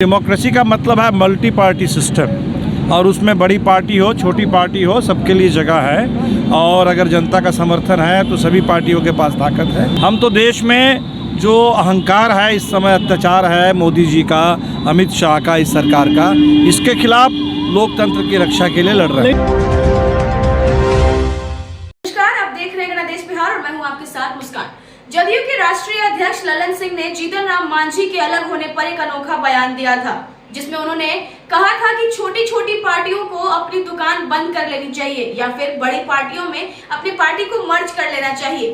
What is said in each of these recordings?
Democracy का मतलब है मल्टी पार्टी सिस्टम और उसमें बड़ी पार्टी हो छोटी पार्टी हो सबके लिए जगह है। और अगर जनता का समर्थन है तो सभी पार्टियों के पास ताकत है। हम तो देश में जो अहंकार है, इस समय अत्याचार है मोदी जी का, अमित शाह का, इस सरकार का, इसके खिलाफ लोकतंत्र की रक्षा के लिए लड़ रहे हैं। नमस्कार, आप देख रहे हैं गणदेश बिहार और मैं हूं आपके साथ मुस्कान। जदयू के राष्ट्रीय अध्यक्ष ललन सिंह ने जीतन राम मांझी के अलग होने पर एक अनोखा बयान दिया था, जिसमें उन्होंने कहा था कि छोटी छोटी पार्टियों को अपनी दुकान बंद कर लेनी चाहिए या फिर बड़ी पार्टियों में अपनी पार्टी को मर्ज कर लेना चाहिए।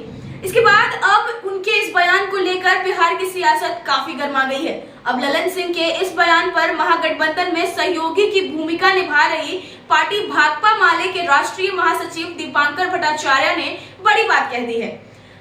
इसके बाद अब उनके इस बयान को लेकर बिहार की सियासत काफी गर्मा गई है। अब ललन सिंह के इस बयान पर महागठबंधन में सहयोगी की भूमिका निभा रही पार्टी भाकपा माले के राष्ट्रीय महासचिव दीपांकर भट्टाचार्य ने बड़ी बात कह दी है।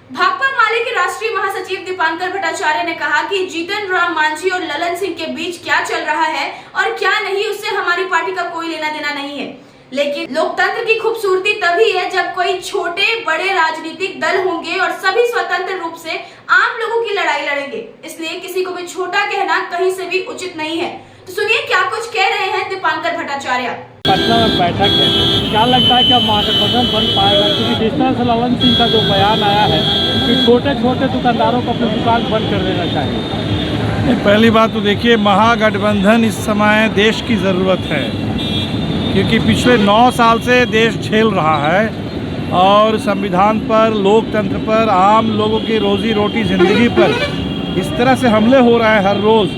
भाकपा माले के राष्ट्रीय महासचिव दीपांकर भट्टाचार्य ने कहा कि जीतन राम मांझी और ललन सिंह के बीच क्या चल रहा है और क्या नहीं, उससे हमारी पार्टी का कोई लेना देना नहीं है। लेकिन लोकतंत्र की खूबसूरती तभी है जब कोई छोटे बड़े राजनीतिक दल होंगे और सभी स्वतंत्र रूप से आम लोगों की लड़ाई लड़ेंगे। इसलिए किसी को भी छोटा कहना कहीं से भी उचित नहीं है। तो सुनिए क्या कुछ कह रहे हैं दीपांकर भट्टाचार्य। पटना में बैठक है, क्या लगता है कि अब महागठबंधन बन पाएगा? क्योंकि जिस तरह से ललन सिंह का जो बयान आया है कि छोटे छोटे दुकानदारों को अपनी दुकान बंद कर देना चाहिए। पहली बात तो देखिए, महागठबंधन इस समय देश की ज़रूरत है, क्योंकि पिछले 9 साल से देश झेल रहा है और संविधान पर, लोकतंत्र पर, आम लोगों की रोजी रोटी ज़िंदगी पर इस तरह से हमले हो रहे हैं हर रोज़,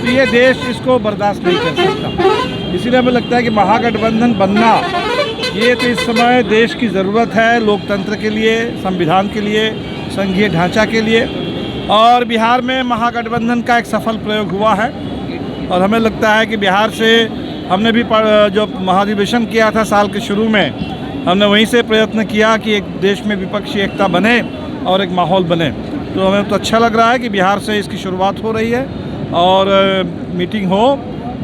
तो ये देश इसको बर्दाश्त नहीं कर सकता। इसीलिए हमें लगता है कि महागठबंधन बनना ये तो इस समय देश की ज़रूरत है, लोकतंत्र के लिए, संविधान के लिए, संघीय ढांचा के लिए। और बिहार में महागठबंधन का एक सफल प्रयोग हुआ है और हमें लगता है कि बिहार से हमने भी जो महाधिवेशन किया था साल के शुरू में, हमने वहीं से प्रयत्न किया कि एक देश में विपक्षी एकता बने और एक माहौल बने। तो हमें तो अच्छा लग रहा है कि बिहार से इसकी शुरुआत हो रही है और मीटिंग हो,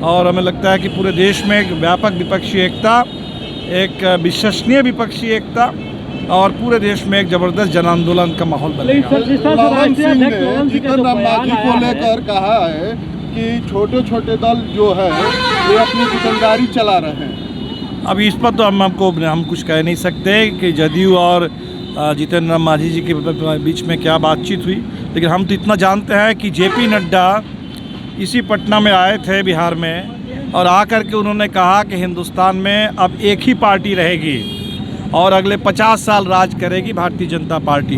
और हमें लगता है कि पूरे देश में एक व्यापक विपक्षी एकता, एक विश्वसनीय विपक्षी एकता और पूरे देश में एक जबरदस्त जन आंदोलन का माहौल बनेगा। ललन सिंह ने जीतन राम मांझी को लेकर कहा है कि छोटे छोटे दल जो है ये अपनी दुकानदारी चला रहे हैं। अब इस पर तो हम कुछ कह नहीं सकते कि जदयू और जीतन राम मांझी जी के बीच में क्या बातचीत हुई, लेकिन हम तो इतना जानते हैं कि जेपी नड्डा इसी पटना में आए थे बिहार में और आकर के उन्होंने कहा कि हिंदुस्तान में अब एक ही पार्टी रहेगी और अगले 50 साल राज करेगी भारतीय जनता पार्टी।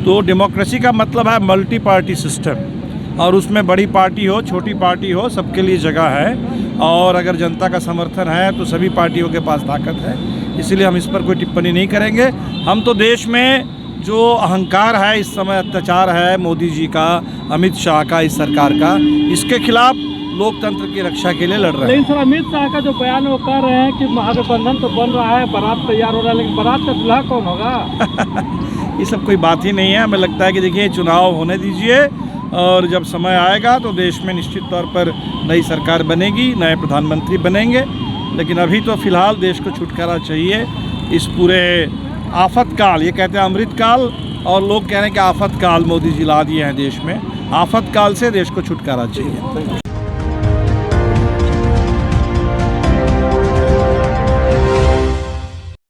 तो डेमोक्रेसी का मतलब है मल्टी पार्टी सिस्टम और उसमें बड़ी पार्टी हो छोटी पार्टी हो सबके लिए जगह है। और अगर जनता का समर्थन है तो सभी पार्टियों के पास ताकत है। इसीलिए हम इस पर कोई टिप्पणी नहीं करेंगे। हम तो देश में जो अहंकार है, इस समय अत्याचार है मोदी जी का, अमित शाह का, इस सरकार का, इसके खिलाफ लोकतंत्र की रक्षा के लिए लड़ रहे हैं। लेकिन सर, अमित शाह का जो बयान वो कह रहे हैं कि महागठबंधन तो बन रहा है, बारात तैयार हो रहा है, लेकिन बारात का दूल्हा कौन होगा? ये सब कोई बात ही नहीं है। हमें लगता है कि देखिए, चुनाव होने दीजिए और जब समय आएगा तो देश में निश्चित तौर पर नई सरकार बनेगी, नए प्रधानमंत्री बनेंगे। लेकिन अभी तो फिलहाल देश को छुटकारा चाहिए इस पूरे आफत काल, ये कहते हैं अमृत काल, और लोग कह रहे हैं कि आफत काल मोदी जी ला दिए हैं देश में। आफत काल से देश को छुटकारा चाहिए।